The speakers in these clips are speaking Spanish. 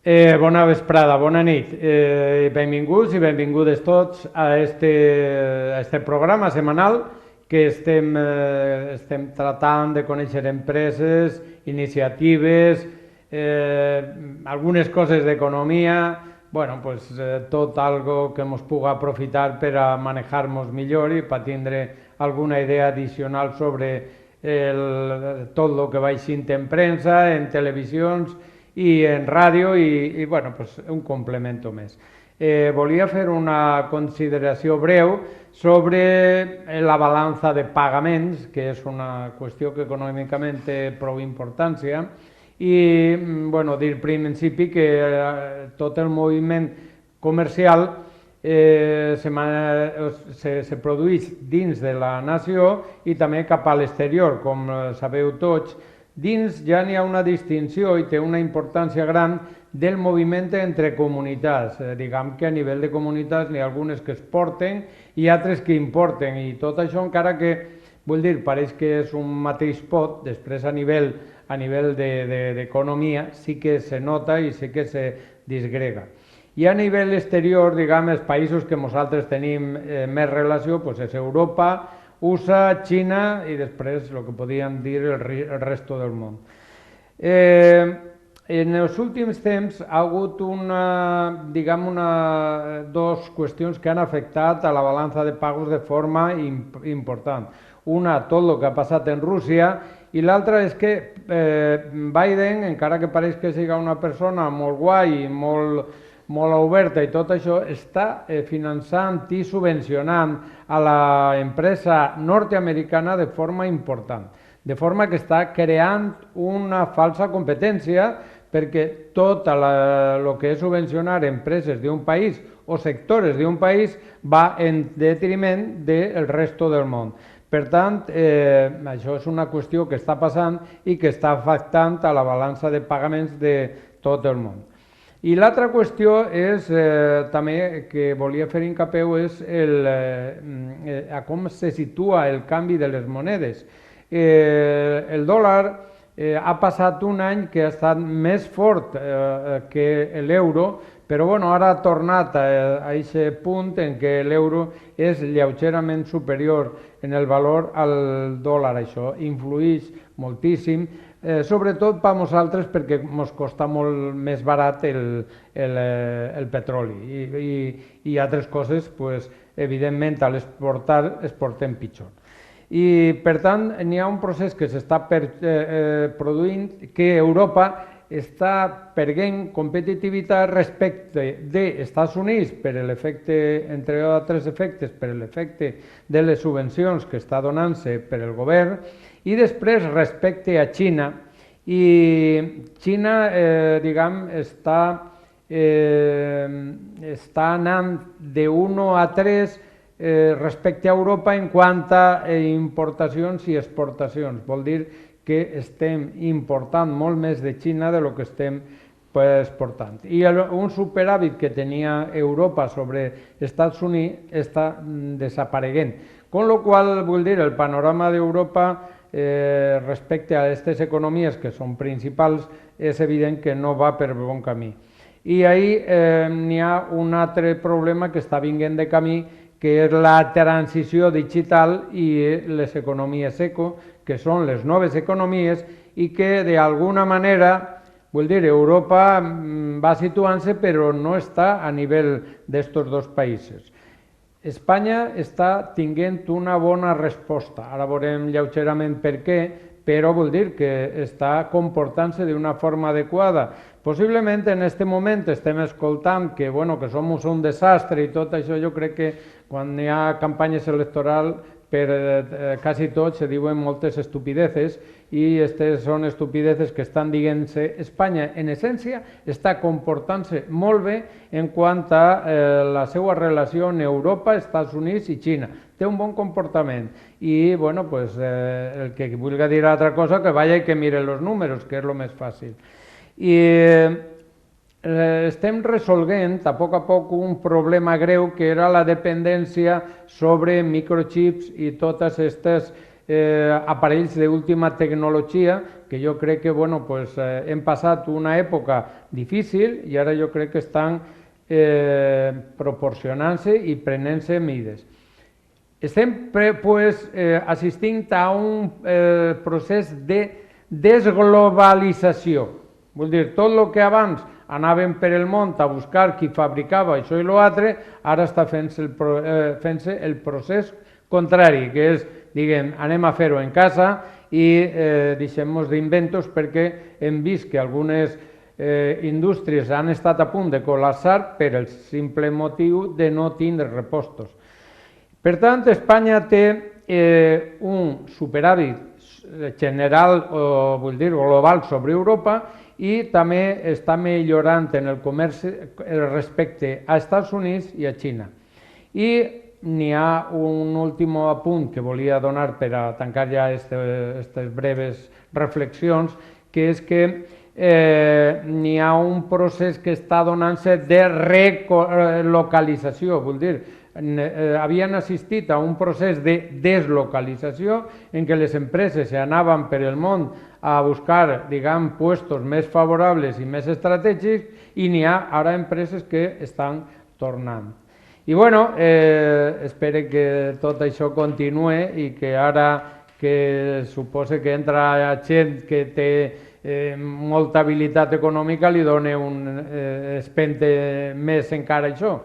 Bona vesprada, bona nit. Benvinguts i benvingudes tots a este programa setmanal que estem tratant de conèixer empreses, iniciatives, algunes coses d'economia, bueno, pues, tot algo que ens pugui aprofitar per a manejar-nos millor i per tindre alguna idea addicional sobre tot el que va eixint en premsa, en televisions i en ràdio i bueno, pues un complemento més. Volia fer una consideració breu sobre la balança de pagaments, que és una qüestió que econòmicament té prou importància, i bueno, dir en principi que tot el moviment comercial se produeix dins de la nació i també cap a l'exterior, com sabeu tots. Dins ja n'hi ha una distinció i té una importància gran del moviment entre comunitats. Diguem que a nivell de comunitats n'hi ha algunes que exporten i altres que importen, i tot això, encara que, vull dir, pareix que és un mateix pot, després a nivell d'economia sí que se nota i sí que se disgrega. I a nivell exterior, diguem, els països que nosaltres tenim més relació doncs és Europa, USA, Xina i després el que podríem dir el resto del món. En els últims temps ha hagut dos qüestions que han afectat a la balança de pagos de forma important. Una, tot el que ha passat en Rússia, i l'altra és que Biden, encara que pareix que sigui una persona molt guai i molt oberta i tot això, està finançant i subvencionant a l'empresa nord-americana de forma important, de forma que està creant una falsa competència, perquè tot el que és subvencionar empreses d'un país o sectors d'un país va en detriment del resto del món. Per tant, això és una qüestió que està passant i que està afectant a la balança de pagaments de tot el món. I l'altra qüestió és, també, que volia fer hincapié, és a com se situa el canvi de les monedes. El dòlar ha passat un any que ha estat més fort que l'euro, però bueno, ara ha tornat a aquest punt en què l'euro és lleugerament superior en el valor al dòlar. Això influeix moltíssim, sobretot per nosaltres perquè ens costa molt més barat el petroli i altres coses, evidentment, a l'exportar exportem pitjor. I per tant n'hi ha un procés que s'està produint, que Europa està perdent competitivitat respecte dels Estats Units per l'efecte, entre altres efectes, per l'efecte de les subvencions que està donant-se per el govern, i després respecte a Xina. I Xina, diguem, està anant de 1 a 3 respecte a Europa en quant a importacions i exportacions. Vol dir que estem important molt més de Xina del que estem exportant. I un superàvit que tenia Europa sobre Estats Units està desapareguent. Con lo qual, vull dir, el panorama d'Europa respecte a aquestes economies que són principals és evident que no va per bon camí. I ahir n'hi ha un altre problema que està vinguent de camí, que és la transició digital i les economies eco, que són les noves economies i que d'alguna manera, vull dir, Europa va situant-se però no està a nivell d'estos dos països. Espanya està tenint una bona resposta, ara veurem lleugerament per què, però vol dir que està comportant-se d'una forma adequada. Possiblement en aquest moment estem escoltant que som un desastre i tot això. Jo crec que quan hi ha campanyes electorals per quasi tots se diuen moltes estupideces i aquestes són estupideces que estan dient-se. Espanya, en essència, està comportant-se molt bé en quant a la seva relació amb Europa, Estats Units i Xina. Té un bon comportament i el que vulgui dir altra cosa que vaya i que mire els números, que és el més fàcil. I estem resolent a poc un problema greu que era la dependència sobre microchips i totes aquestes aparells d'última tecnologia que jo crec que bueno, pues, hem passat una època difícil i ara jo crec que estan proporcionant-se i prenent-se mides. Estem pues, assistint a un procés de desglobalització. Vull dir, tot el que abans anàvem per el món a buscar qui fabricava això i l'altre, ara està fent-se el procés contrari, que és, diguem, anem a fer-ho en casa i deixem-nos d'inventos perquè hem vist que algunes indústries han estat a punt de col·lapsar per el simple motiu de no tindre repostos. Per tant, Espanya té un superàvit general, o vull dir global, sobre Europa i també està millorant en el comerç respecte a Estats Units i a Xina. I n'hi ha un últim apunt que volia donar per a tancar ja aquestes breves reflexions, que és que n'hi ha un procés que està donant-se de relocalització, vull dir, havien assistit a un procés de deslocalització en què les empreses anaven per el món a buscar, diguem, puestos més favorables i més estratègics i n'hi ha ara empreses que estan tornant. I bueno, espero que tot això continue i que ara que suposa que entra gent que té molta habilitat econòmica li dona un espente més encara això.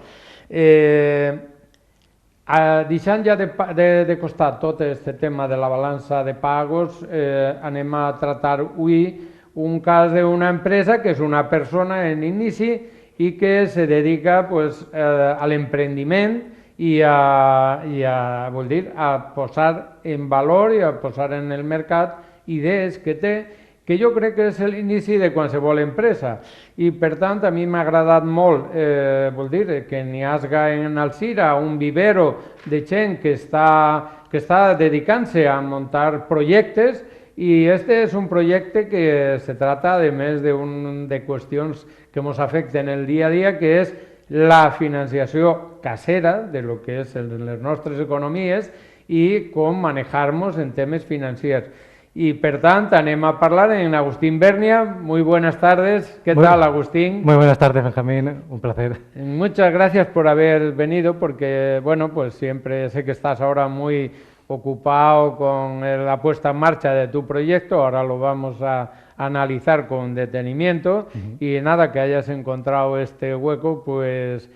Deixant ja de costat tot aquest tema de la balança de pagos, anem a tractar avui un cas d'una empresa que és una persona en inici i que se dedica a l'emprendiment i vull dir, a posar en valor i a posar en el mercat idees que té, que jo crec que és l'inici de qualsevol empresa. I per tant, a mi m'ha agradat molt, vull dir, que n'hi hagi en Alzira un vivero de gent que està dedicant-se a muntar projectes i este és un projecte que se trata, a més, de qüestions que ens afecten el dia a dia, que és la financiació casera de lo que és les nostres economies i com manejar-nos en temes financers. Y, por tanto, anem a hablar en Agustín Bernia. Muy buenas tardes. ¿Qué tal, Agustín? Muy buenas tardes, Benjamín. Un placer. Muchas gracias por haber venido, porque, bueno, pues siempre sé que estás ahora muy ocupado con la puesta en marcha de tu proyecto. Ahora lo vamos a analizar con detenimiento. Y nada, que hayas encontrado este hueco, pues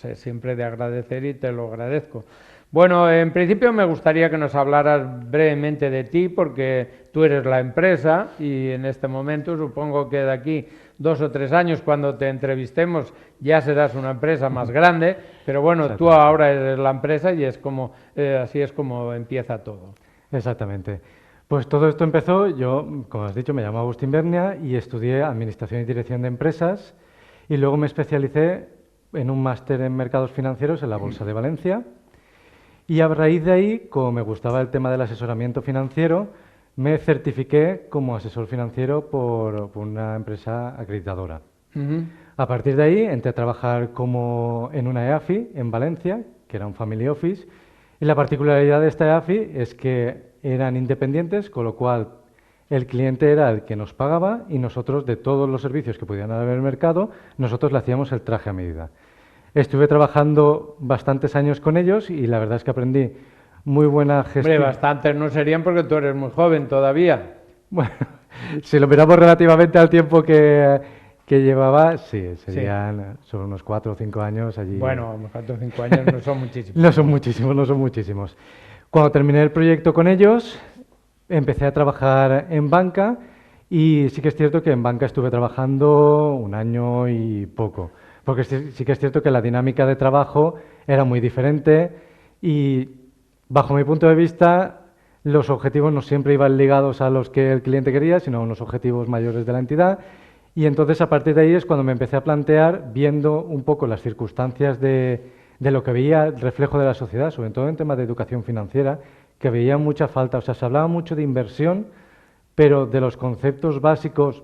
es siempre de agradecer y te lo agradezco. Bueno, en principio me gustaría que nos hablaras brevemente de ti, porque tú eres la empresa y en este momento supongo que de aquí 2 o 3 años, cuando te entrevistemos, ya serás una empresa más grande, pero bueno, tú ahora eres la empresa y es como, así es como empieza todo. Exactamente. Pues todo esto empezó, yo, como has dicho, me llamo Agustín Bernia y estudié Administración y Dirección de Empresas y luego me especialicé en un máster en Mercados Financieros en la Bolsa de Valencia. Y a raíz de ahí, como me gustaba el tema del asesoramiento financiero, me certifiqué como asesor financiero por una empresa acreditadora. A partir de ahí entré a trabajar en una EAFI en Valencia, que era un family office, y la particularidad de esta EAFI es que eran independientes, con lo cual el cliente era el que nos pagaba y nosotros, de todos los servicios que podían haber en el mercado, nosotros le hacíamos el traje a medida. Estuve trabajando bastantes años con ellos y la verdad es que aprendí muy buena gestión. Hombre, bastantes no serían porque tú eres muy joven todavía. Bueno, si lo miramos relativamente al tiempo que llevaba, sí, serían sobre unos 4 o 5 años allí. Bueno, 4 o 5 años no son muchísimos. No son muchísimos. Cuando terminé el proyecto con ellos, empecé a trabajar en banca y sí que es cierto que en banca estuve trabajando 1 año y poco. Porque sí que es cierto que la dinámica de trabajo era muy diferente y, bajo mi punto de vista, los objetivos no siempre iban ligados a los que el cliente quería, sino a unos objetivos mayores de la entidad. Y entonces, a partir de ahí es cuando me empecé a plantear, viendo un poco las circunstancias de lo que veía el reflejo de la sociedad, sobre todo en temas de educación financiera, que veía mucha falta. O sea, se hablaba mucho de inversión, pero de los conceptos básicos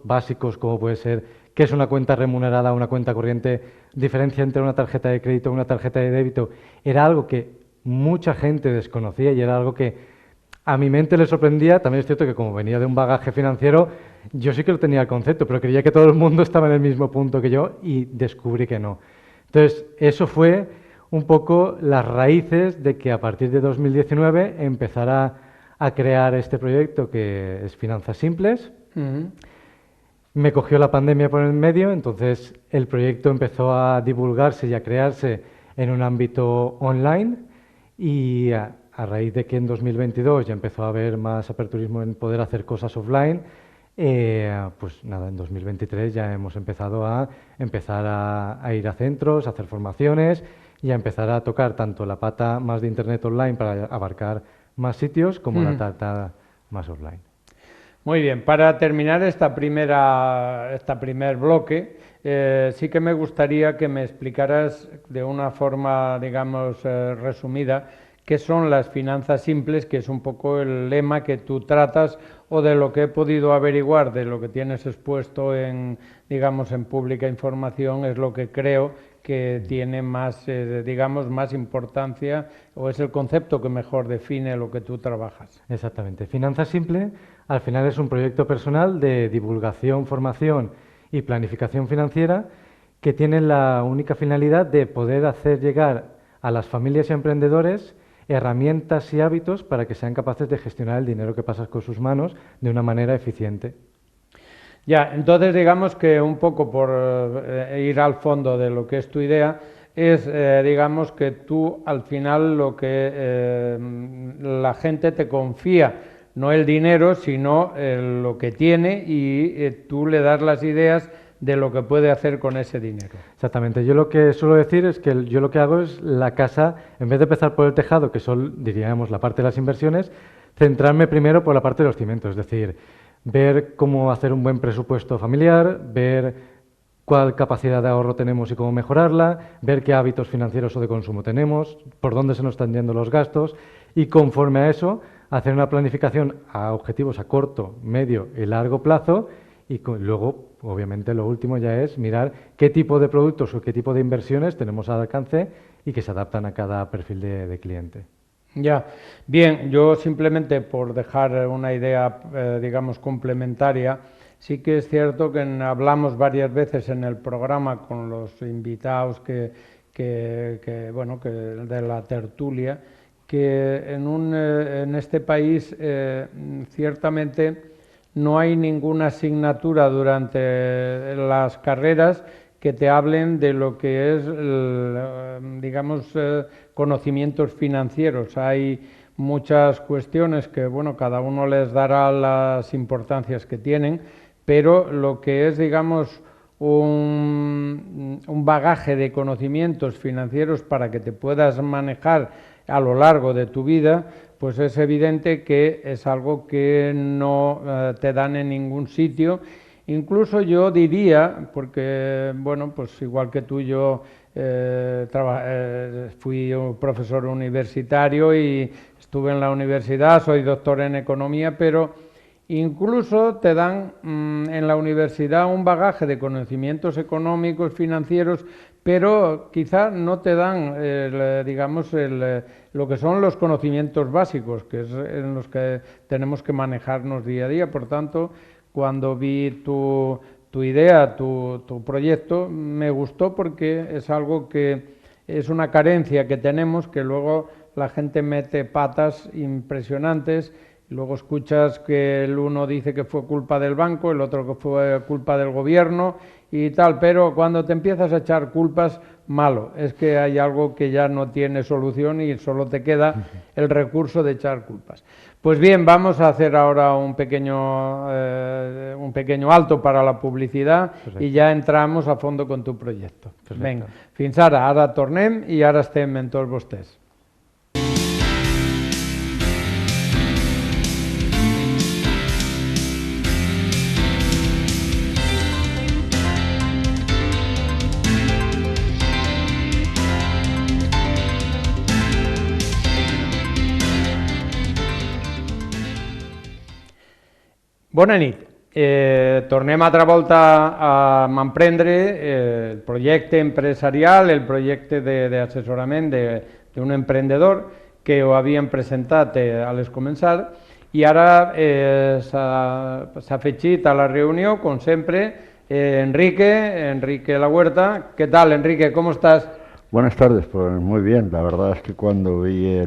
como puede ser qué es una cuenta remunerada, una cuenta corriente, diferencia entre una tarjeta de crédito y una tarjeta de débito, era algo que mucha gente desconocía y era algo que A mi mente le sorprendía, también es cierto que como venía de un bagaje financiero, yo sí que lo tenía el concepto, pero creía que todo el mundo estaba en el mismo punto que yo y descubrí que no. Entonces, eso fue un poco las raíces de que a partir de 2019 empezara a crear este proyecto que es Finanzas Simples. Me cogió la pandemia por el medio, entonces el proyecto empezó a divulgarse y a crearse en un ámbito online y a raíz de que en 2022 ya empezó a haber más aperturismo en poder hacer cosas offline, pues nada, en 2023 ya hemos empezado a ir a centros, a hacer formaciones y a empezar a tocar tanto la pata más de Internet online para abarcar más sitios como la tarta más offline. Muy bien, para terminar este primer bloque, sí que me gustaría que me explicaras de una forma, digamos, resumida, qué son las finanzas simples, que es un poco el lema que tú tratas o de lo que he podido averiguar, de lo que tienes expuesto en, digamos, en pública información, es lo que creo que tiene más, digamos, más importancia o es el concepto que mejor define lo que tú trabajas. Exactamente. Finanzas Simple al final es un proyecto personal de divulgación, formación y planificación financiera que tiene la única finalidad de poder hacer llegar a las familias y emprendedores herramientas y hábitos para que sean capaces de gestionar el dinero que pasa con sus manos de una manera eficiente. Ya, entonces digamos que un poco por ir al fondo de lo que es tu idea, es digamos que tú al final lo que la gente te confía, no el dinero, sino lo que tiene y tú le das las ideas de lo que puede hacer con ese dinero. Exactamente. Yo lo que suelo decir es que yo lo que hago es la casa, en vez de empezar por el tejado, que son, diríamos, la parte de las inversiones, centrarme primero por la parte de los cimientos, es decir, ver cómo hacer un buen presupuesto familiar, ver cuál capacidad de ahorro tenemos y cómo mejorarla, ver qué hábitos financieros o de consumo tenemos, por dónde se nos están yendo los gastos y conforme a eso hacer una planificación a objetivos a corto, medio y largo plazo y luego, obviamente, lo último ya es mirar qué tipo de productos o qué tipo de inversiones tenemos al alcance y que se adaptan a cada perfil de cliente. Ya, bien, yo simplemente por dejar una idea, digamos, complementaria, sí que es cierto que hablamos varias veces en el programa con los invitados bueno, que de la tertulia, que en este país ciertamente no hay ninguna asignatura durante las carreras que te hablen de lo que es, digamos, conocimientos financieros. Hay muchas cuestiones que, bueno, cada uno les dará las importancias que tienen, pero lo que es, digamos, un bagaje de conocimientos financieros para que te puedas manejar a lo largo de tu vida, pues es evidente que es algo que no te dan en ningún sitio. Incluso yo diría, porque, bueno, pues igual que tú, yo fui un profesor universitario y estuve en la universidad, soy doctor en economía, pero incluso te dan en la universidad un bagaje de conocimientos económicos, financieros, pero quizá no te dan, digamos, lo que son los conocimientos básicos, que es en los que tenemos que manejarnos día a día. Por tanto, cuando vi tu idea, tu proyecto, me gustó porque es algo que es una carencia que tenemos, que luego la gente mete patas impresionantes. Luego escuchas que el uno dice que fue culpa del banco, el otro que fue culpa del gobierno y tal, pero cuando te empiezas a echar culpas, malo, es que hay algo que ya no tiene solución y solo te queda el recurso de echar culpas. Pues bien, vamos a hacer ahora un pequeño alto para la publicidad. Perfecto. Y ya entramos a fondo con tu proyecto. Perfecto. Venga, fins ara tornem i ara estem amb tots vostès. Bona nit. Tornem altra volta a Emprendre, el projecte empresarial, el projecte d'assessorament d'un emprendedor que ho havíem presentat a les començar, i ara s'ha afegit a la reunió, com sempre, Enrique La Huerta. ¿Qué tal, Enrique? ¿Cómo estás? Buenas tardes, pues muy bien. La verdad es que cuando vi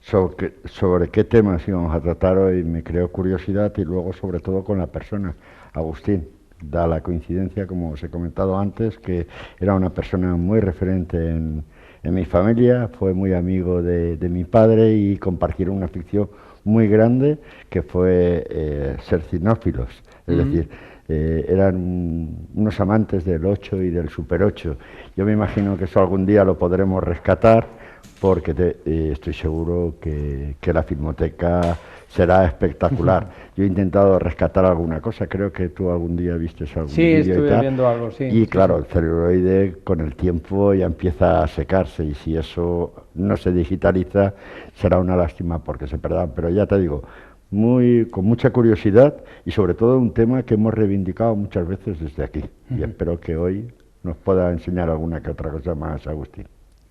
sobre qué temas íbamos a tratar hoy me creó curiosidad, y luego sobre todo con la persona, Agustín. Da la coincidencia, como os he comentado antes, que era una persona muy referente en mi familia, fue muy amigo de mi padre y compartieron una afición muy grande que fue ser cinófilos, es decir, eran unos amantes del 8 y del Super 8. Yo me imagino que eso algún día lo podremos rescatar, porque estoy seguro que la Filmoteca será espectacular. Yo he intentado rescatar alguna cosa, creo que tú algún día viste algún vídeo. Sí, estuve viendo algo, sí. Y claro, el celuloide con el tiempo ya empieza a secarse, y si eso no se digitaliza será una lástima porque se perderán. Pero ya te digo, con mucha curiosidad, y sobre todo un tema que hemos reivindicado muchas veces desde aquí. Y espero que hoy nos pueda enseñar alguna que otra cosa más, Agustín.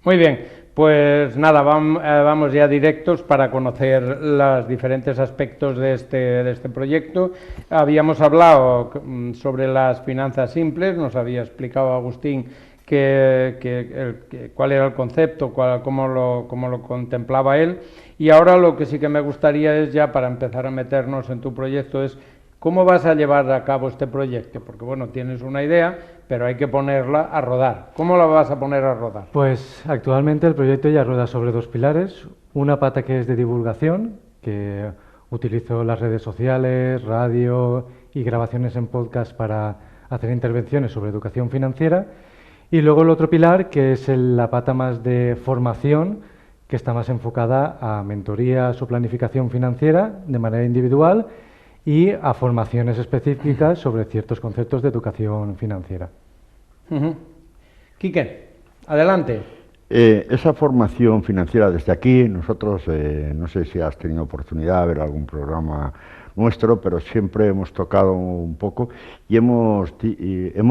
Muy bien, pues nada, vamos ya directos para conocer los diferentes aspectos de este proyecto. Habíamos hablado sobre las finanzas simples, nos había explicado Agustín cuál era el concepto, cómo lo contemplaba él, y ahora lo que sí que me gustaría es, ya para empezar a meternos en tu proyecto, es cómo vas a llevar a cabo este proyecto, porque bueno, tienes una idea, pero hay que ponerla a rodar. ¿Cómo la vas a poner a rodar? Pues actualmente el proyecto ya rueda sobre dos pilares. Una pata que es de divulgación, que utilizo las redes sociales, radio y grabaciones en podcast para hacer intervenciones sobre educación financiera. Y luego el otro pilar, que es la pata más de formación, que está más enfocada a mentorías o planificación financiera de manera individual, y a formaciones específicas sobre ciertos conceptos de educación financiera. Quique, adelante. Esa formación financiera desde aquí, nosotros, no sé si has tenido oportunidad de ver algún programa nuestro, pero siempre hemos tocado un poco y hemos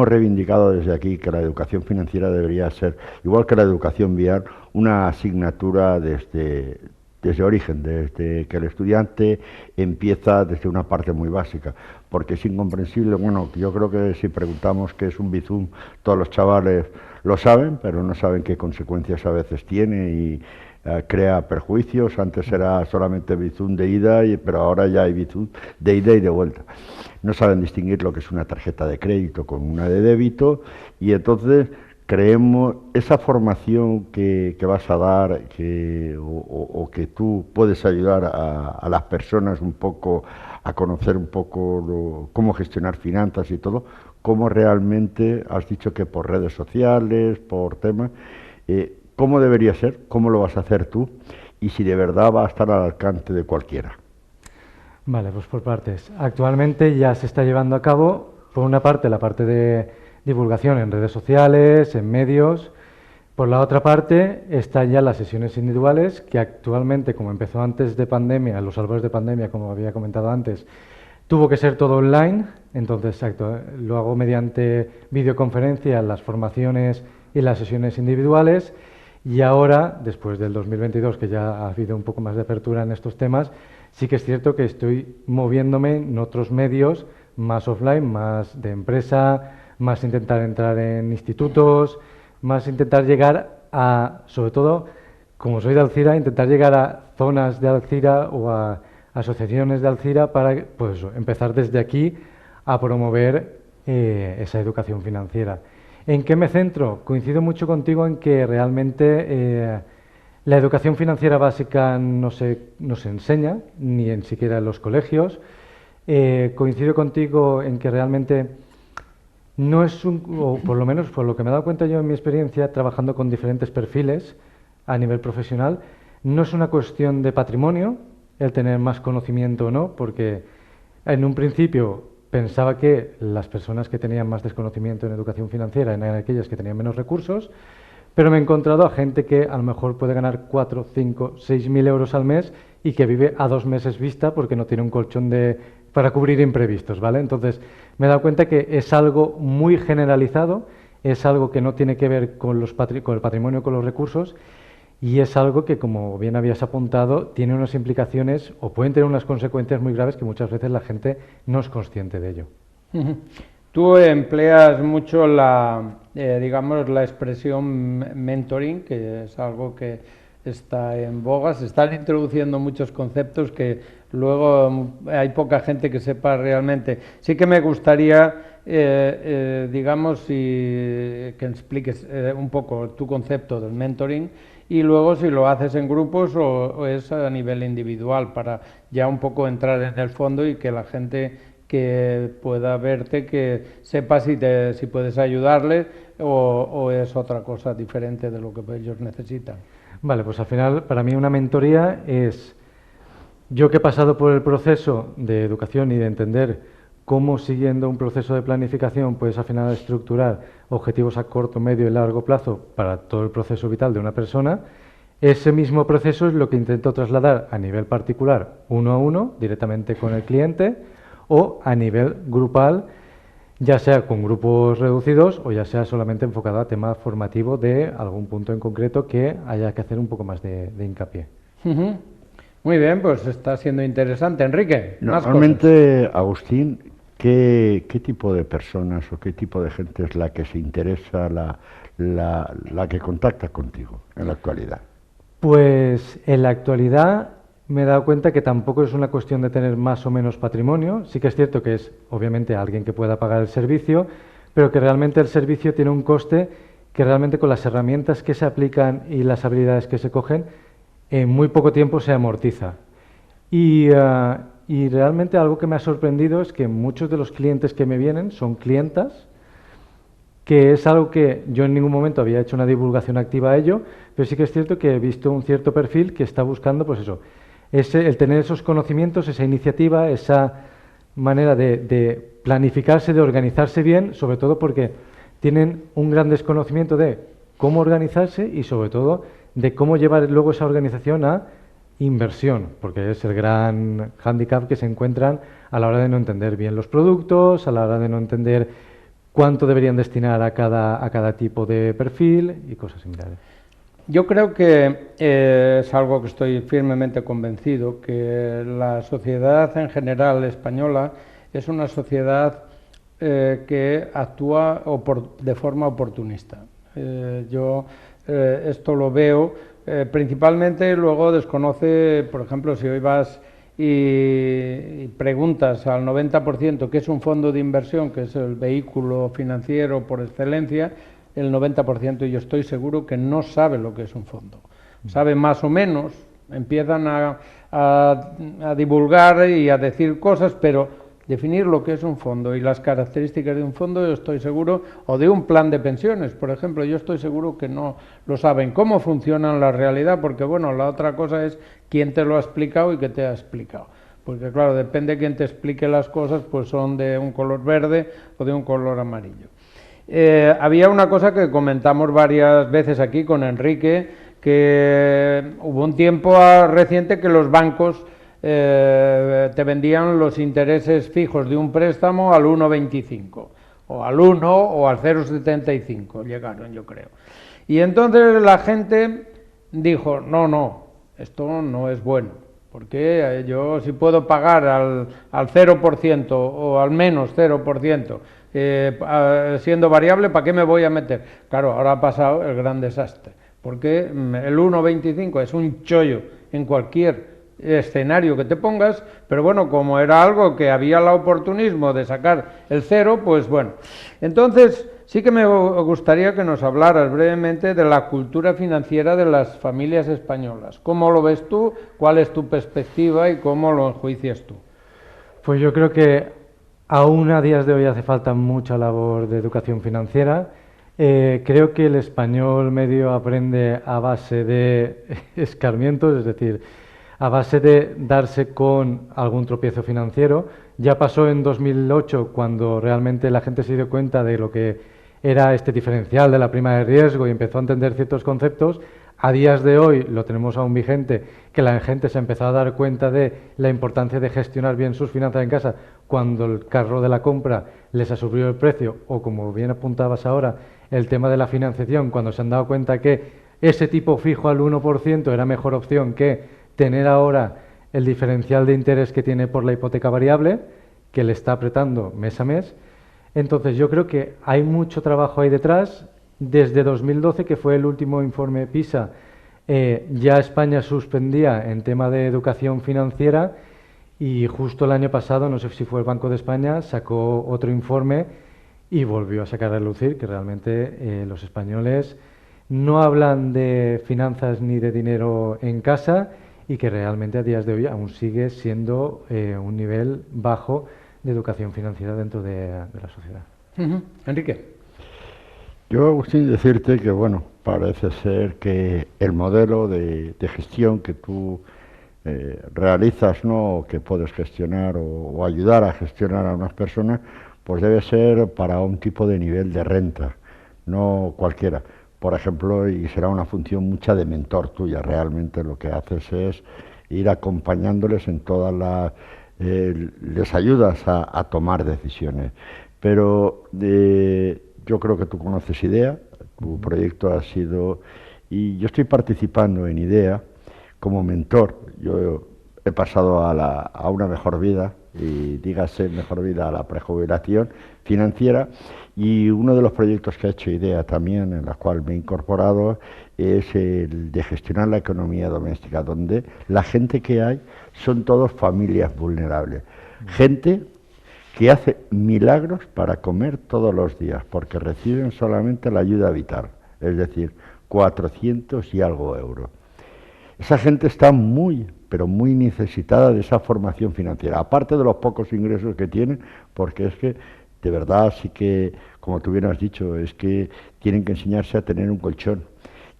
reivindicado desde aquí que la educación financiera debería ser, igual que la educación vial, una asignatura desde origen, desde que el estudiante empieza desde una parte muy básica, porque es incomprensible. Bueno, yo creo que si preguntamos qué es un bizum, todos los chavales lo saben, pero no saben qué consecuencias a veces tiene y crea perjuicios. Antes era solamente bizum de ida, pero ahora ya hay bizum de ida y de vuelta. No saben distinguir lo que es una tarjeta de crédito con una de débito, y entonces creemos esa formación que vas a dar, o que tú puedes ayudar a las personas un poco a conocer un poco cómo gestionar finanzas y todo, cómo realmente has dicho que por redes sociales, por temas, cómo debería ser, cómo lo vas a hacer tú, y si de verdad va a estar al alcance de cualquiera. Vale, pues por partes. Actualmente ya se está llevando a cabo, por una parte, la parte de divulgación en redes sociales, en medios. Por la otra parte, están ya las sesiones individuales, que actualmente, como empezó antes de pandemia, los albores de pandemia, como había comentado antes, tuvo que ser todo online. Entonces, lo hago mediante videoconferencia, las formaciones y las sesiones individuales. Y ahora, después del 2022, que ya ha habido un poco más de apertura en estos temas, sí que es cierto que estoy moviéndome en otros medios más offline, más de empresa, más intentar entrar en institutos, más intentar llegar a, sobre todo, como soy de Alcira, intentar llegar a zonas de Alcira o a asociaciones de Alcira para, pues, empezar desde aquí a promover esa educación financiera. ¿En qué me centro? Coincido mucho contigo en que realmente la educación financiera básica no se enseña, ni en siquiera en los colegios. Coincido contigo en que realmente no es o por lo menos por lo que me he dado cuenta yo en mi experiencia trabajando con diferentes perfiles a nivel profesional, no es una cuestión de patrimonio el tener más conocimiento o no, porque en un principio pensaba que las personas que tenían más desconocimiento en educación financiera eran aquellas que tenían menos recursos, pero me he encontrado a gente que a lo mejor puede ganar 4, 5, 6.000 euros al mes y que vive a 2 meses vista porque no tiene un colchón para cubrir imprevistos, ¿vale? Entonces, me he dado cuenta que es algo muy generalizado, es algo que no tiene que ver con el patrimonio, con los recursos, Y es algo que, como bien habías apuntado, tiene unas implicaciones o pueden tener unas consecuencias muy graves que muchas veces la gente no es consciente de ello. Ujú. Tú empleas mucho digamos, la expresión mentoring, que es algo que está en boga. Se están introduciendo muchos conceptos que luego hay poca gente que sepa realmente. Sí que me gustaría, digamos, que expliques un poco tu concepto del mentoring y luego si lo haces en grupos o es a nivel individual, para ya un poco entrar en el fondo y que la gente que pueda verte, que sepa si puedes ayudarles o es otra cosa diferente de lo que ellos necesitan. Vale, pues al final para mí una mentoría es yo que he pasado por el proceso de educación y de entender cómo siguiendo un proceso de planificación puedes al final estructurar objetivos a corto, medio y largo plazo para todo el proceso vital de una persona. Ese mismo proceso es lo que intento trasladar a nivel particular, uno a uno, directamente con el cliente, o a nivel grupal, ya sea con grupos reducidos o ya sea solamente enfocado a tema formativo de algún punto en concreto que haya que hacer un poco más de hincapié. Muy bien, pues está siendo interesante. Enrique, más cosas. Normalmente, Agustín, ¿qué tipo de personas o qué tipo de gente es la que se interesa, la que contacta contigo en la actualidad? Pues en la actualidad me he dado cuenta que tampoco es una cuestión de tener más o menos patrimonio. Sí que es cierto que es obviamente alguien que pueda pagar el servicio, pero que realmente el servicio tiene un coste que realmente con las herramientas que se aplican y las habilidades que se cogen, en muy poco tiempo se amortiza. Y realmente algo que me ha sorprendido es que muchos de los clientes que me vienen son clientas, que es algo que yo en ningún momento había hecho una divulgación activa a ello, pero sí que es cierto que he visto un cierto perfil que está buscando, pues eso, el tener esos conocimientos, esa iniciativa, esa manera de planificarse, de organizarse bien, sobre todo porque tienen un gran desconocimiento de cómo organizarse y sobre todo de cómo llevar luego esa organización a inversión, porque es el gran hándicap que se encuentran a la hora de no entender bien los productos, a la hora de no entender cuánto deberían destinar a cada tipo de perfil y cosas similares. Yo creo que es algo que estoy firmemente convencido, que la sociedad en general española es una sociedad que actúa de forma oportunista. Yo esto lo veo principalmente, luego desconoce, por ejemplo, si hoy vas y preguntas al 90% qué es un fondo de inversión, que es el vehículo financiero por excelencia, el 90% yo estoy seguro que no sabe lo que es un fondo. Sabe más o menos, empiezan a divulgar y a decir cosas, pero definir lo que es un fondo y las características de un fondo, yo estoy seguro, o de un plan de pensiones, por ejemplo, yo estoy seguro que no lo saben. ¿Cómo funciona en la realidad? Porque, bueno, la otra cosa es quién te lo ha explicado y qué te ha explicado. Porque, claro, depende de quién te explique las cosas, pues son de un color verde o de un color amarillo. Había una cosa que comentamos varias veces aquí con Enrique, que hubo un tiempo reciente que los bancos te vendían los intereses fijos de un préstamo al 1,25 o al 1 o al 0,75 llegaron, yo creo. Y entonces la gente dijo, no, esto no es bueno, porque yo si puedo pagar al 0% o al menos 0%, siendo variable, ¿para qué me voy a meter? Claro, ahora ha pasado el gran desastre, porque el 1,25 es un chollo en cualquier escenario que te pongas, pero bueno, como era algo que había el oportunismo de sacar el cero, pues bueno. Entonces, sí que me gustaría que nos hablaras brevemente de la cultura financiera de las familias españolas. ¿Cómo lo ves tú? ¿Cuál es tu perspectiva y cómo lo enjuicias tú? Pues yo creo que aún a días de hoy hace falta mucha labor de educación financiera. Creo que el español medio aprende a base de escarmientos, es decir, a base de darse con algún tropiezo financiero. Ya pasó en 2008 cuando realmente la gente se dio cuenta de lo que era este diferencial de la prima de riesgo y empezó a entender ciertos conceptos. A días de hoy lo tenemos aún vigente, que la gente se empezó a dar cuenta de la importancia de gestionar bien sus finanzas en casa cuando el carro de la compra les ha subido el precio, o como bien apuntabas ahora, el tema de la financiación, cuando se han dado cuenta que ese tipo fijo al 1% era mejor opción que tener ahora el diferencial de interés que tiene por la hipoteca variable, que le está apretando mes a mes. Entonces yo creo que hay mucho trabajo ahí detrás. Desde 2012, que fue el último informe PISA, ya España suspendía en tema de educación financiera, y justo el año pasado, no sé si fue el Banco de España, sacó otro informe y volvió a sacar a relucir que realmente los españoles no hablan de finanzas ni de dinero en casa, y que realmente a días de hoy aún sigue siendo un nivel bajo de educación financiera dentro de la sociedad. Enrique. Yo, Agustín, decirte que, bueno, parece ser que el modelo de gestión que tú realizas, ¿no?, que puedes gestionar o ayudar a gestionar a unas personas, pues debe ser para un tipo de nivel de renta, no cualquiera. Por ejemplo, y será una función mucha de mentor tuya, realmente lo que haces es ir acompañándoles en todas las... les ayudas a tomar decisiones. Pero yo creo que tú conoces IDEA, tu proyecto ha sido... Y yo estoy participando en IDEA como mentor. Yo he pasado a una mejor vida, y dígase mejor vida a la prejubilación financiera, y uno de los proyectos que ha hecho IDEA también, en el cual me he incorporado, es el de gestionar la economía doméstica, donde la gente que hay son todos familias vulnerables. Gente que hace milagros para comer todos los días, porque reciben solamente la ayuda vital, es decir, 400 y algo euros. Esa gente está muy, pero muy necesitada de esa formación financiera, aparte de los pocos ingresos que tienen, porque es que, de verdad, sí que, como tú bien has dicho, es que tienen que enseñarse a tener un colchón.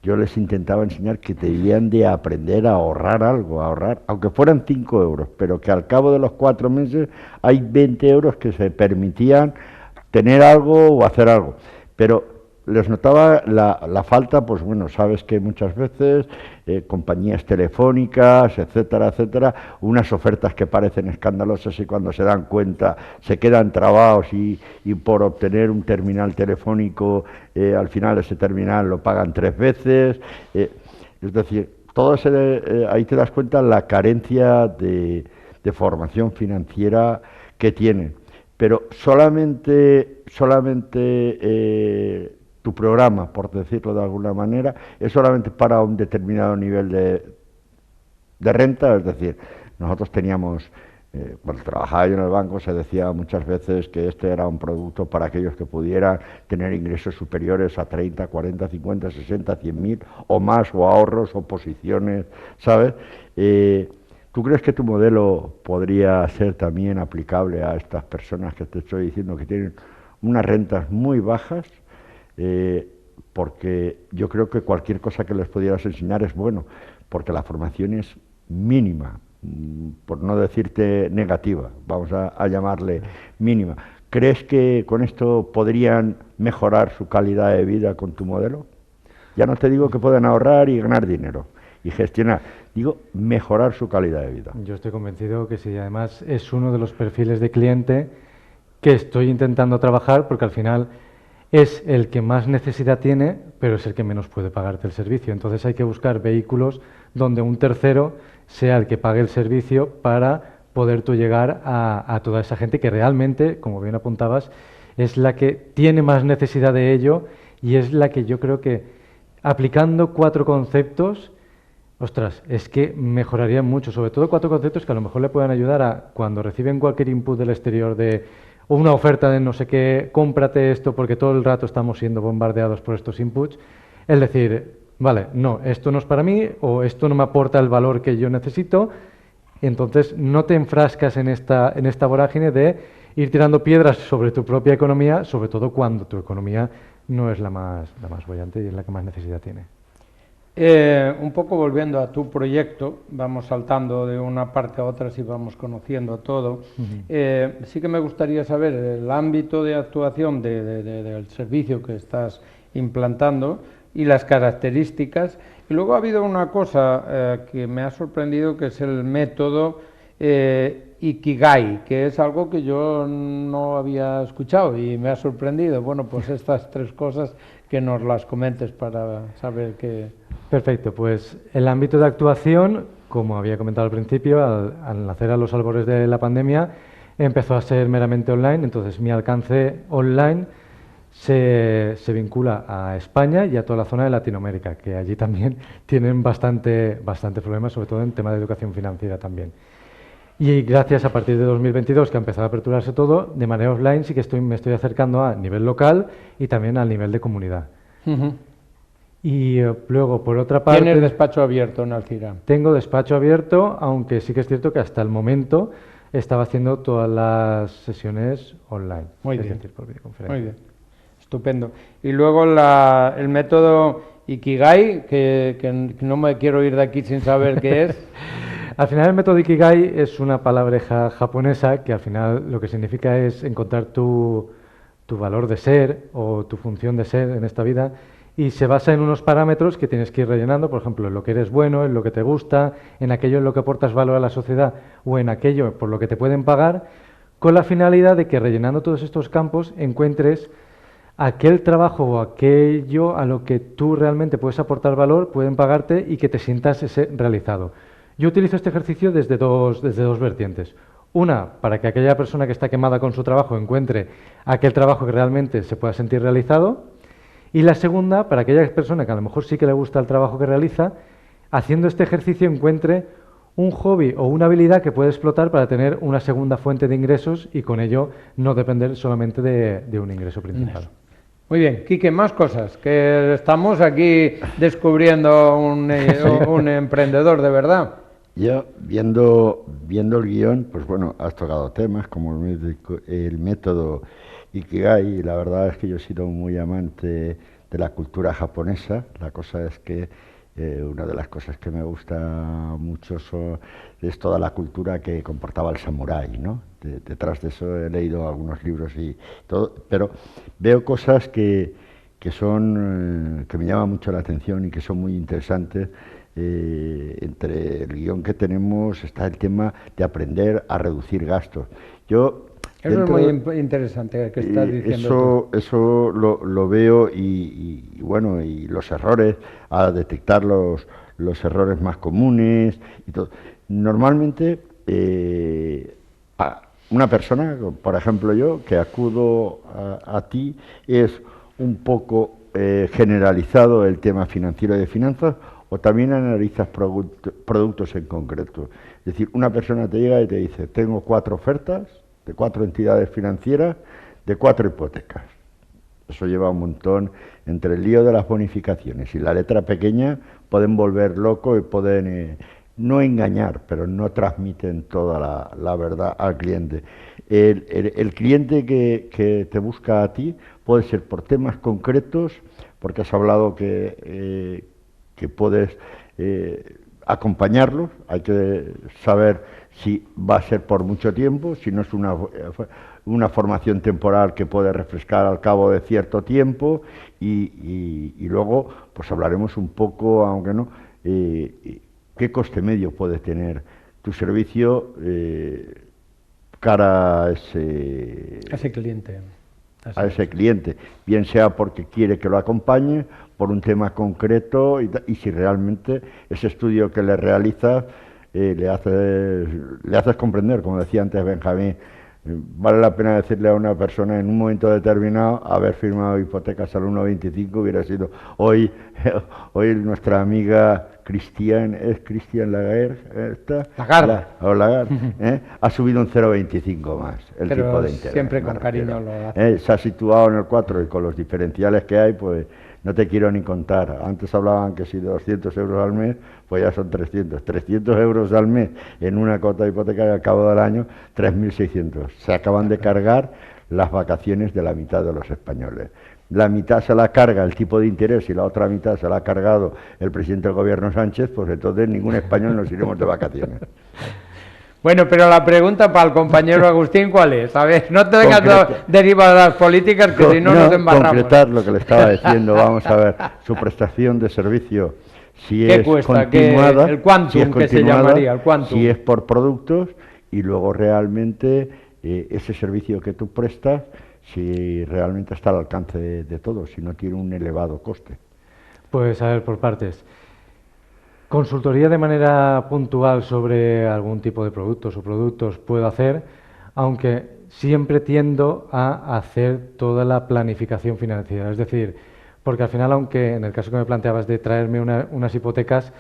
Yo les intentaba enseñar que debían de aprender a ahorrar algo, a ahorrar, aunque fueran 5 euros, pero que al cabo de los 4 meses hay 20 euros que se permitían tener algo o hacer algo. Pero les notaba la falta, pues bueno, sabes que muchas veces compañías telefónicas, etcétera, etcétera, unas ofertas que parecen escandalosas y cuando se dan cuenta se quedan trabados, y por obtener un terminal telefónico, al final ese terminal lo pagan 3 veces. Es decir, ahí te das cuenta la carencia de formación financiera que tienen. Pero solamente tu programa, por decirlo de alguna manera, es solamente para un determinado nivel de renta. Es decir, nosotros teníamos, cuando trabajaba yo en el banco, se decía muchas veces que este era un producto para aquellos que pudieran tener ingresos superiores a 30, 40, 50, 60, 100 mil o más, o ahorros o posiciones, ¿sabes? ¿Tú crees que tu modelo podría ser también aplicable a estas personas que te estoy diciendo que tienen unas rentas muy bajas? Porque yo creo que cualquier cosa que les pudieras enseñar es bueno, porque la formación es mínima, por no decirte negativa, vamos a llamarle mínima. ¿Crees que con esto podrían mejorar su calidad de vida con tu modelo? Ya no te digo que puedan ahorrar y ganar dinero y gestionar, digo mejorar su calidad de vida. Yo estoy convencido que sí, además es uno de los perfiles de cliente que estoy intentando trabajar, porque al final es el que más necesidad tiene, pero es el que menos puede pagarte el servicio. Entonces hay que buscar vehículos donde un tercero sea el que pague el servicio, para poder tú llegar a toda esa gente que realmente, como bien apuntabas, es la que tiene más necesidad de ello, y es la que yo creo que, aplicando 4 conceptos, ostras, es que mejorarían mucho, sobre todo 4 conceptos que a lo mejor le puedan ayudar a, cuando reciben cualquier input del exterior o una oferta de no sé qué, cómprate esto, porque todo el rato estamos siendo bombardeados por estos inputs, es decir, vale, no, esto no es para mí, o esto no me aporta el valor que yo necesito. Entonces no te enfrascas en esta vorágine de ir tirando piedras sobre tu propia economía, sobre todo cuando tu economía no es la más bollante y es la que más necesidad tiene. Un poco volviendo a tu proyecto, vamos saltando de una parte a otra si vamos conociendo todo. Sí que me gustaría saber el ámbito de actuación del servicio que estás implantando y las características. Y luego ha habido una cosa que me ha sorprendido, que es el método Ikigai, que es algo que yo no había escuchado y me ha sorprendido. Bueno, pues estas tres cosas que nos las comentes para saber qué... Perfecto, pues el ámbito de actuación, como había comentado al principio, al nacer a los albores de la pandemia, empezó a ser meramente online, entonces mi alcance online se vincula a España y a toda la zona de Latinoamérica, que allí también tienen bastante problemas, sobre todo en tema de educación financiera también. Y gracias a partir de 2022, que ha empezado a aperturarse todo, de manera offline sí que me estoy acercando a nivel local y también al nivel de comunidad. Y luego, por otra parte... ¿Tienes despacho abierto en Alcira? Tengo despacho abierto, aunque sí que es cierto que hasta el momento estaba haciendo todas las sesiones online. Muy bien. Decir, por videoconferencia. Muy bien, estupendo. Y luego el método Ikigai, que no me quiero ir de aquí sin saber qué es. Al final el método Ikigai es una palabreja japonesa que al final lo que significa es encontrar tu valor de ser o tu función de ser en esta vida, y se basa en unos parámetros que tienes que ir rellenando, por ejemplo, en lo que eres bueno, en lo que te gusta, en aquello en lo que aportas valor a la sociedad o en aquello por lo que te pueden pagar, con la finalidad de que rellenando todos estos campos encuentres aquel trabajo o aquello a lo que tú realmente puedes aportar valor, pueden pagarte y que te sientas realizado. Yo utilizo este ejercicio desde dos vertientes. Una, para que aquella persona que está quemada con su trabajo encuentre aquel trabajo que realmente se pueda sentir realizado. Y la segunda, para aquella persona que a lo mejor sí que le gusta el trabajo que realiza, haciendo este ejercicio encuentre un hobby o una habilidad que puede explotar para tener una segunda fuente de ingresos y con ello no depender solamente de un ingreso principal. Muy bien, Quique, más cosas, que estamos aquí descubriendo un emprendedor de verdad. Yo, viendo el guión, pues bueno, has tocado temas como el método Ikigai, y la verdad es que yo he sido muy amante de la cultura japonesa. La cosa es que una de las cosas que me gusta mucho es toda la cultura que comportaba el samurái, ¿no? Detrás de eso he leído algunos libros y todo, pero veo cosas que me llaman mucho la atención y que son muy interesantes. Entre el guión que tenemos está el tema de aprender a reducir gastos. Eso es muy interesante que estás diciendo. Eso lo veo y bueno, y los errores, a detectar los errores más comunes y todo. Normalmente una persona, por ejemplo yo, que acudo a ti, es un poco generalizado el tema financiero y de finanzas, o también analizas productos en concreto. Es decir, una persona te llega y te dice, tengo 4 ofertas de 4 entidades financieras, de 4 hipotecas. Eso lleva un montón. Entre el lío de las bonificaciones y la letra pequeña pueden volver loco y pueden no engañar, pero no transmiten toda la verdad al cliente. El cliente que te busca a ti puede ser por temas concretos, porque has hablado que puedes acompañarlos. Hay que saber si va a ser por mucho tiempo, si no es una formación temporal que puede refrescar al cabo de cierto tiempo, y luego pues hablaremos un poco, aunque no, qué coste medio puede tener tu servicio cara a ese cliente. A ese cliente, bien sea porque quiere que lo acompañe por un tema concreto y si realmente ese estudio que le realizas le haces comprender, como decía antes Benjamín, vale la pena decirle a una persona en un momento determinado haber firmado hipotecas al 1,25 hubiera sido hoy nuestra amiga Christine Lagarde, ha subido un 0,25 más el tipo de interés. Siempre con cariño lo hace. Se ha situado en el 4 y con los diferenciales que hay, pues no te quiero ni contar. Antes hablaban que si 200 euros al mes, pues ya son 300. 300 euros al mes en una cuota hipotecaria al cabo del año, 3.600. Se acaban de cargar las vacaciones de la mitad de los españoles. La mitad se la carga el tipo de interés y la otra mitad se la ha cargado el presidente del gobierno Sánchez, pues entonces ningún español nos iremos de vacaciones. Bueno, pero la pregunta para el compañero Agustín, ¿cuál es? A ver, no te vengas derivadas políticas, que si no nos embarramos. Concretar lo que le estaba diciendo, vamos a ver, su prestación de servicio, si es continuada, el quantum, que se llamaría, el quantum. Si es por productos, y luego realmente ese servicio que tú prestas, si realmente está al alcance de todos, si no tiene un elevado coste. Pues a ver, por partes. Consultoría de manera puntual sobre algún tipo de productos o productos puedo hacer, aunque siempre tiendo a hacer toda la planificación financiera. Es decir, porque al final, aunque en el caso que me planteabas de traerme unas hipotecas,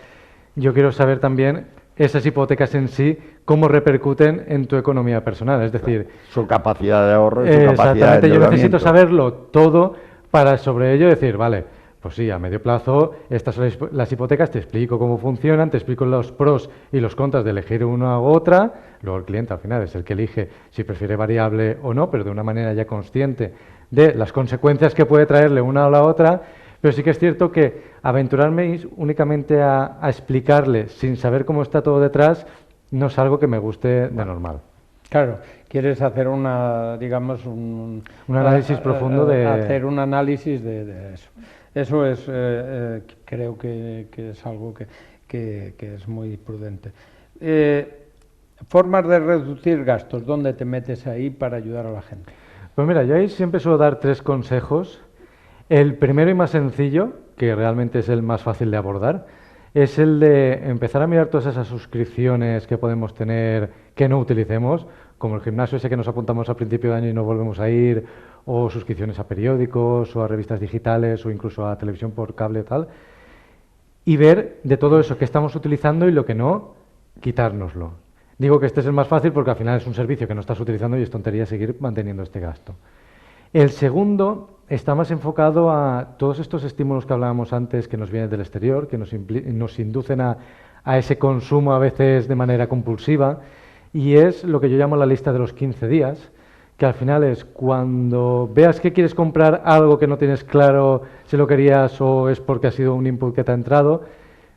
yo quiero saber también esas hipotecas en sí, cómo repercuten en tu economía personal. Es decir, Su capacidad de ahorro y su capacidad de exactamente, yo necesito endeudamiento. saberlo todo para sobre ello decir, vale, pues sí, a medio plazo estas son las hipotecas, te explico cómo funcionan, te explico los pros y los contras de elegir una u otra, luego el cliente al final es el que elige si prefiere variable o no, pero de una manera ya consciente de las consecuencias que puede traerle una o la otra, pero sí que es cierto que aventurarme únicamente a explicarle sin saber cómo está todo detrás no es algo que me guste de normal. Claro, quieres hacer digamos, un análisis profundo de... hacer un análisis de eso. Eso es, creo que es algo que es muy prudente. Formas de reducir gastos, ¿dónde te metes ahí para ayudar a la gente? Pues mira, yo ahí siempre suelo dar 3 consejos. El primero y más sencillo, que realmente es el más fácil de abordar, es el de empezar a mirar todas esas suscripciones que podemos tener que no utilicemos, como el gimnasio ese que nos apuntamos al principio de año y no volvemos a ir, o suscripciones a periódicos, o a revistas digitales, o incluso a televisión por cable y tal, y ver de todo eso que estamos utilizando y lo que no, quitárnoslo. Digo que este es el más fácil porque al final es un servicio que no estás utilizando y es tontería seguir manteniendo este gasto. El segundo está más enfocado a todos estos estímulos que hablábamos antes que nos vienen del exterior, que nos inducen a ese consumo a veces de manera compulsiva, y es lo que yo llamo la lista de los 15 días, que al final es cuando veas que quieres comprar algo que no tienes claro si lo querías o es porque ha sido un input que te ha entrado,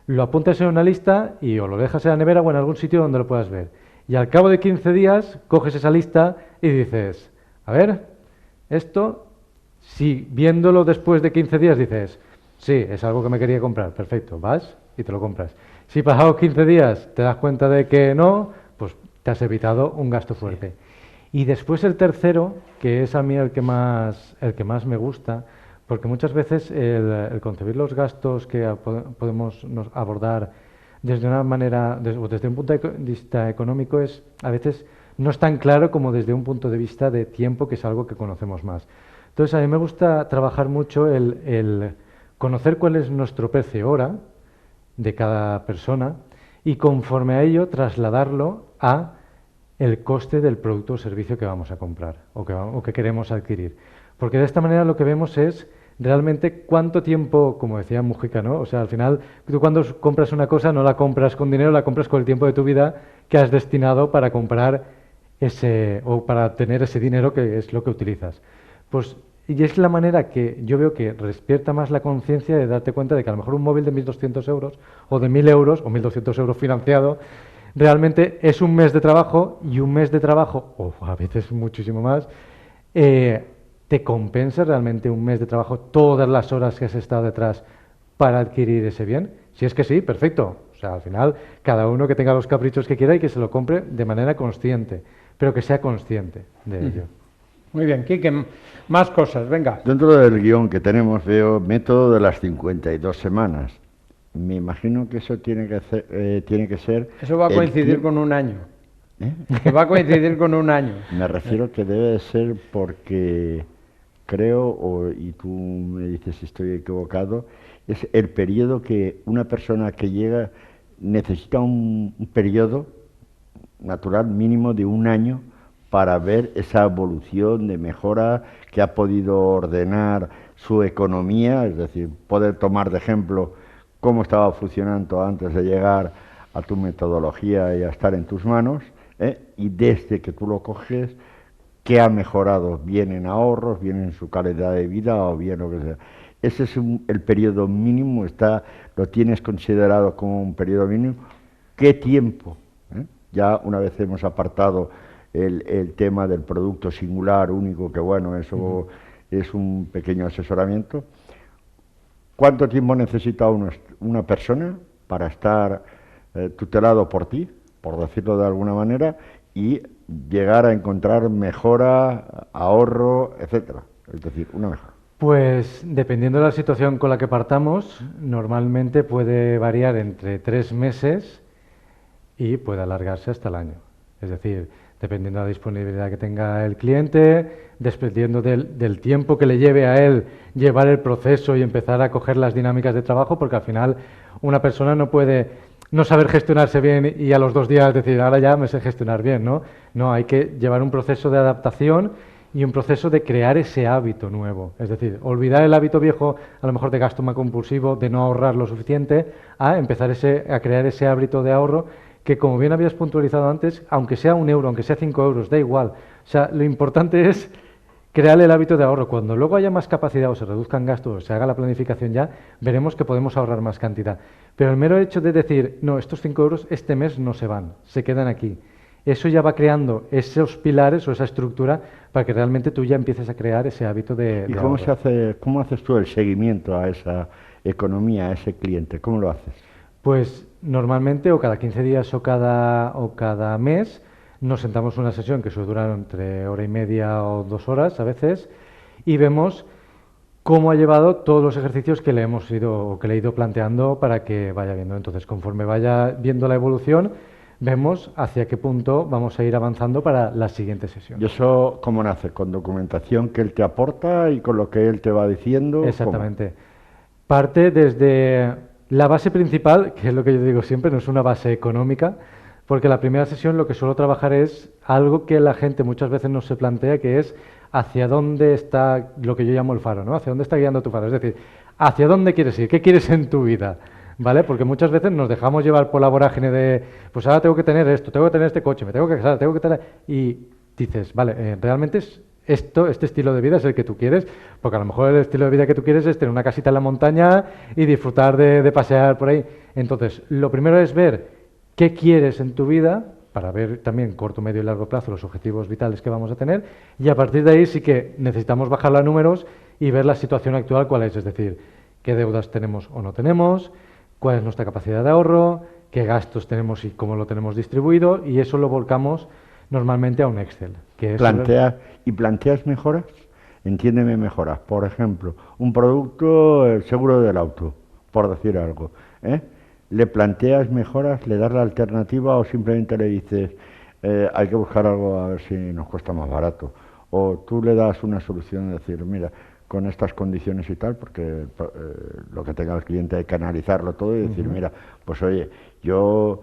lo apuntas en una lista y o lo dejas en la nevera o en algún sitio donde lo puedas ver. Y al cabo de 15 días coges esa lista y dices, a ver, esto, si viéndolo después de 15 días dices, sí, es algo que me quería comprar, perfecto, vas y te lo compras. Si pasados 15 días te das cuenta de que no, pues te has evitado un gasto fuerte. Sí. Y después el tercero, que es a mí el que más me gusta, porque muchas veces el concebir los gastos que podemos abordar desde una manera, desde un punto de vista económico, es a veces no es tan claro como desde un punto de vista de tiempo, que es algo que conocemos más. Entonces, a mí me gusta trabajar mucho el conocer cuál es nuestro precio hora de cada persona y conforme a ello trasladarlo a el coste del producto o servicio que vamos a comprar o que queremos adquirir. Porque de esta manera lo que vemos es realmente cuánto tiempo, como decía Mujica, ¿no? O sea, al final, tú cuando compras una cosa no la compras con dinero, la compras con el tiempo de tu vida que has destinado para comprar o para tener ese dinero que es lo que utilizas. Pues, y es la manera que yo veo que despierta más la conciencia de darte cuenta de que a lo mejor un móvil de 1.200 euros o de 1.000 euros o 1.200 euros financiado realmente es un mes de trabajo, y un mes de trabajo, o a veces muchísimo más, te compensa realmente un mes de trabajo, todas las horas que has estado detrás para adquirir ese bien. Si es que sí, perfecto. O sea, al final, cada uno que tenga los caprichos que quiera y que se lo compre de manera consciente, pero que sea consciente de ello. Muy bien, Quique, más cosas, venga. Dentro del guión que tenemos veo método de las 52 semanas. Me imagino que eso tiene que ser... Eso va a coincidir con un año. Que va a coincidir con un año. Me refiero que debe de ser porque creo, y tú me dices si estoy equivocado, es el periodo que una persona que llega necesita un periodo natural mínimo de un año para ver esa evolución de mejora, que ha podido ordenar su economía, es decir, poder tomar de ejemplo cómo estaba funcionando antes de llegar a tu metodología y a estar en tus manos, y desde que tú lo coges, qué ha mejorado, bien en ahorros, bien en su calidad de vida o bien lo que sea. Ese es el periodo mínimo, lo tienes considerado como un periodo mínimo. ¿Qué tiempo? Ya una vez hemos apartado el tema del producto singular, único, que bueno, eso es un pequeño asesoramiento. ¿Cuánto tiempo necesita una persona para estar tutelado por ti, por decirlo de alguna manera, y llegar a encontrar mejora, ahorro, etcétera. Es decir, una mejora. Pues dependiendo de la situación con la que partamos, normalmente puede variar entre 3 meses y puede alargarse hasta el año. Es decir, dependiendo de la disponibilidad que tenga el cliente, dependiendo del tiempo que le lleve a él llevar el proceso y empezar a coger las dinámicas de trabajo, porque al final una persona no puede no saber gestionarse bien y a los 2 días decir, ahora ya me sé gestionar bien, ¿no? No, hay que llevar un proceso de adaptación y un proceso de crear ese hábito nuevo. Es decir, olvidar el hábito viejo, a lo mejor de gasto más compulsivo, de no ahorrar lo suficiente, a empezar a crear ese hábito de ahorro que, como bien habías puntualizado antes, aunque sea 1 euro, aunque sea 5 euros, da igual. O sea, lo importante es crear el hábito de ahorro. Cuando luego haya más capacidad o se reduzcan gastos o se haga la planificación ya, veremos que podemos ahorrar más cantidad. Pero el mero hecho de decir, no, estos 5 euros este mes no se van, se quedan aquí. Eso ya va creando esos pilares o esa estructura para que realmente tú ya empieces a crear ese hábito de ¿Y ahorro. cómo haces tú el seguimiento a esa economía, a ese cliente? ¿Cómo lo haces? Pues normalmente o cada 15 días o cada mes nos sentamos en una sesión que suele durar entre hora y media o 2 horas a veces y vemos cómo ha llevado todos los ejercicios que le he ido planteando para que vaya viendo. Entonces, conforme vaya viendo la evolución, vemos hacia qué punto vamos a ir avanzando para la siguiente sesión. ¿Y eso cómo nace? ¿Con documentación que él te aporta y con lo que él te va diciendo? Exactamente. Parte desde la base principal, que es lo que yo digo siempre, no es una base económica, porque la primera sesión lo que suelo trabajar es algo que la gente muchas veces no se plantea, que es hacia dónde está lo que yo llamo el faro, ¿no? Hacia dónde está guiando tu faro. Es decir, hacia dónde quieres ir, qué quieres en tu vida, ¿vale? Porque muchas veces nos dejamos llevar por la vorágine de, pues ahora tengo que tener esto, tengo que tener este coche, me tengo que casar, tengo que tener... Y dices, vale, realmente este estilo de vida es el que tú quieres, porque a lo mejor el estilo de vida que tú quieres es tener una casita en la montaña y disfrutar de pasear por ahí. Entonces, lo primero es ver qué quieres en tu vida, para ver también corto, medio y largo plazo los objetivos vitales que vamos a tener, y a partir de ahí sí que necesitamos bajarlo a números y ver la situación actual cuál es decir, qué deudas tenemos o no tenemos, cuál es nuestra capacidad de ahorro, qué gastos tenemos y cómo lo tenemos distribuido, y eso lo volcamos normalmente a un Excel. Que es ¿Planteas mejoras? Entiéndeme mejoras. Por ejemplo, un producto, el seguro del auto, por decir algo, ¿eh? ¿Le planteas mejoras, le das la alternativa o simplemente le dices hay que buscar algo a ver si nos cuesta más barato? O tú le das una solución de decir, mira, con estas condiciones y tal, porque lo que tenga el cliente hay que analizarlo todo y decir, mira, pues oye, yo...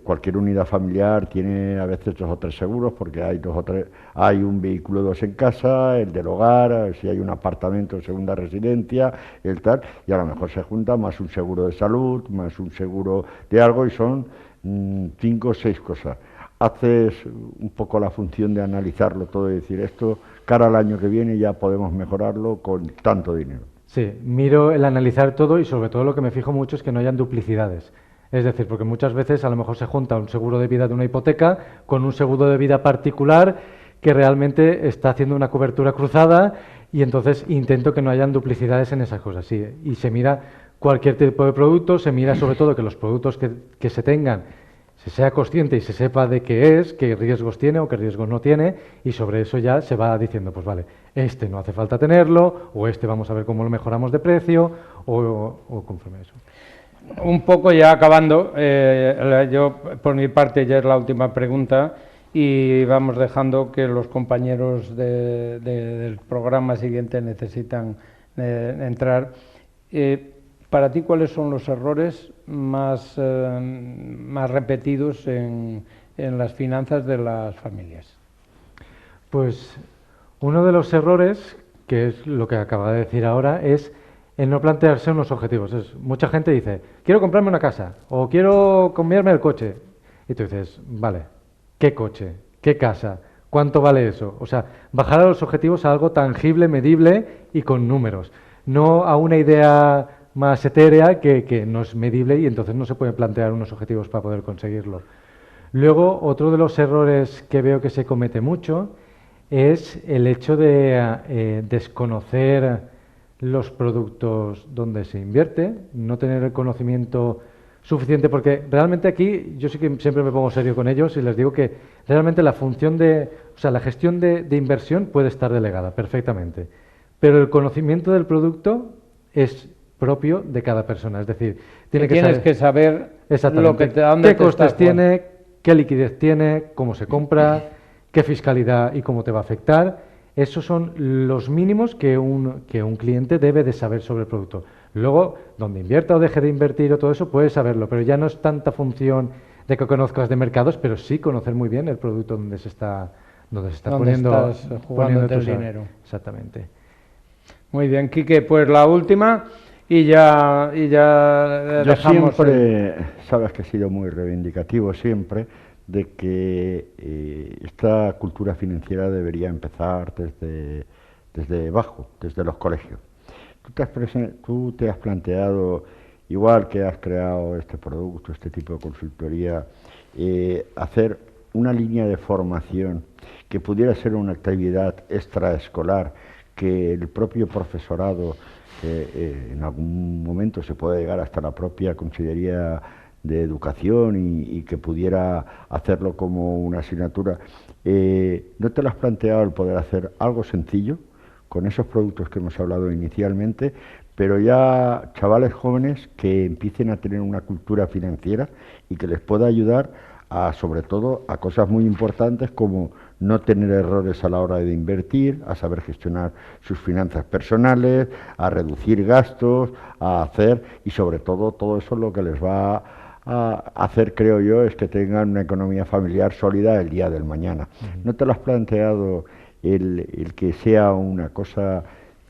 cualquier unidad familiar tiene a veces 2 o 3 seguros porque hay 2 o 3, hay un vehículo 2 en casa, el del hogar, si hay un apartamento en segunda residencia, el tal, y a lo mejor se junta más un seguro de salud, más un seguro de algo y son 5 o 6 cosas. Haces un poco la función de analizarlo todo y decir esto, cara al año que viene ya podemos mejorarlo con tanto dinero. Sí, miro el analizar todo y sobre todo lo que me fijo mucho es que no hayan duplicidades. Es decir, porque muchas veces a lo mejor se junta un seguro de vida de una hipoteca con un seguro de vida particular que realmente está haciendo una cobertura cruzada y entonces intento que no hayan duplicidades en esas cosas. Sí, y se mira cualquier tipo de producto, se mira sobre todo que los productos que se tengan se sea consciente y se sepa de qué es, qué riesgos tiene o qué riesgos no tiene, y sobre eso ya se va diciendo, pues vale, este no hace falta tenerlo, o este vamos a ver cómo lo mejoramos de precio, o conforme a eso. Un poco ya acabando, yo por mi parte ya es la última pregunta y vamos dejando que los compañeros del programa siguiente necesitan entrar. Para ti, ¿cuáles son los errores más repetidos en las finanzas de las familias? Pues uno de los errores, que es lo que acaba de decir ahora, es el no plantearse unos objetivos. Mucha gente dice, quiero comprarme una casa o quiero cambiarme el coche. Y tú dices, vale, ¿qué coche? ¿Qué casa? ¿Cuánto vale eso? O sea, bajar a los objetivos a algo tangible, medible y con números. No a una idea más etérea que no es medible y entonces no se pueden plantear unos objetivos para poder conseguirlo. Luego, otro de los errores que veo que se comete mucho es el hecho de desconocer los productos donde se invierte, no tener el conocimiento suficiente, porque realmente aquí yo sí que siempre me pongo serio con ellos y les digo que realmente la función o sea, la gestión de inversión puede estar delegada perfectamente, pero el conocimiento del producto es propio de cada persona, es decir, tienes que saber lo que qué costes tiene, qué liquidez tiene, cómo se compra, qué fiscalidad y cómo te va a afectar. Esos son los mínimos que un cliente debe de saber sobre el producto. Luego, donde invierta o deje de invertir o todo eso, puedes saberlo, pero ya no es tanta función de que conozcas de mercados, pero sí conocer muy bien el producto donde se está poniendo el dinero. Exactamente. Muy bien, Quique, pues la última y ya Yo dejamos... siempre, sabes que he sido muy reivindicativo siempre, de que esta cultura financiera debería empezar desde abajo, desde los colegios. Tú te has planteado, igual que has creado este producto, este tipo de consultoría, hacer una línea de formación que pudiera ser una actividad extraescolar, que el propio profesorado, en algún momento se puede llegar hasta la propia Consellería de Educación y que pudiera hacerlo como una asignatura. ¿No te lo has planteado el poder hacer algo sencillo con esos productos que hemos hablado inicialmente, pero ya chavales jóvenes que empiecen a tener una cultura financiera y que les pueda ayudar sobre todo a cosas muy importantes como no tener errores a la hora de invertir, a saber gestionar sus finanzas personales, a reducir gastos, y sobre todo eso lo que les va a hacer, creo yo, es que tengan una economía familiar sólida el día del mañana. ¿No te lo has planteado el que sea una cosa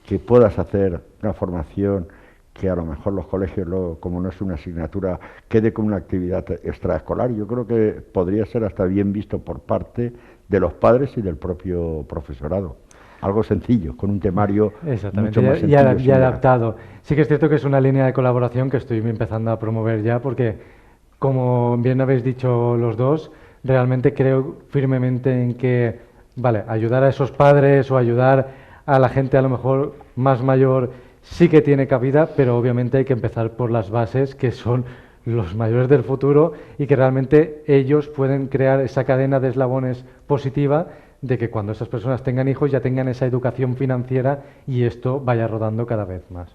que puedas hacer, una formación que a lo mejor los colegios, como no es una asignatura, quede como una actividad extraescolar? Yo creo que podría ser hasta bien visto por parte de los padres y del propio profesorado. Algo sencillo, con un temario mucho más sencillo. Y adaptado. Sí que es cierto que es una línea de colaboración que estoy empezando a promover ya, porque, como bien habéis dicho los dos, realmente creo firmemente en que, vale, ayudar a esos padres o ayudar a la gente a lo mejor más mayor sí que tiene cabida, pero obviamente hay que empezar por las bases, que son los mayores del futuro, y que realmente ellos pueden crear esa cadena de eslabones positiva de que cuando esas personas tengan hijos ya tengan esa educación financiera y esto vaya rodando cada vez más.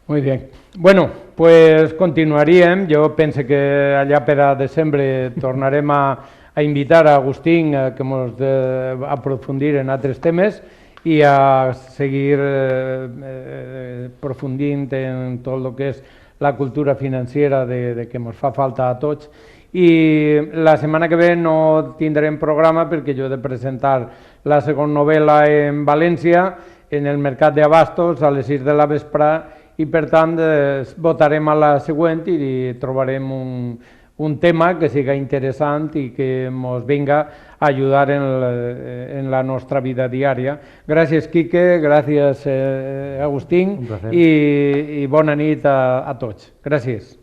Muy bien. Bueno, pues continuaríem. Jo pense que allà per a desembre tornarem a invitar a Agustín que ens aprofundir en altres temes i a seguir aprofundint en tot el que és la cultura financera de que ens fa falta a tots. I la setmana que ve no tindrem programa perquè jo he de presentar la segona novel·la en València, en el Mercat d'Abastos, a les 6 de la vesprà, i per tant votarem a la següent i trobarem un tema que siga interessant i que ens vinga a ajudar en la nostra vida diària. Gràcies, Quique, gràcies, Agustín, i bona nit a tots. Gràcies.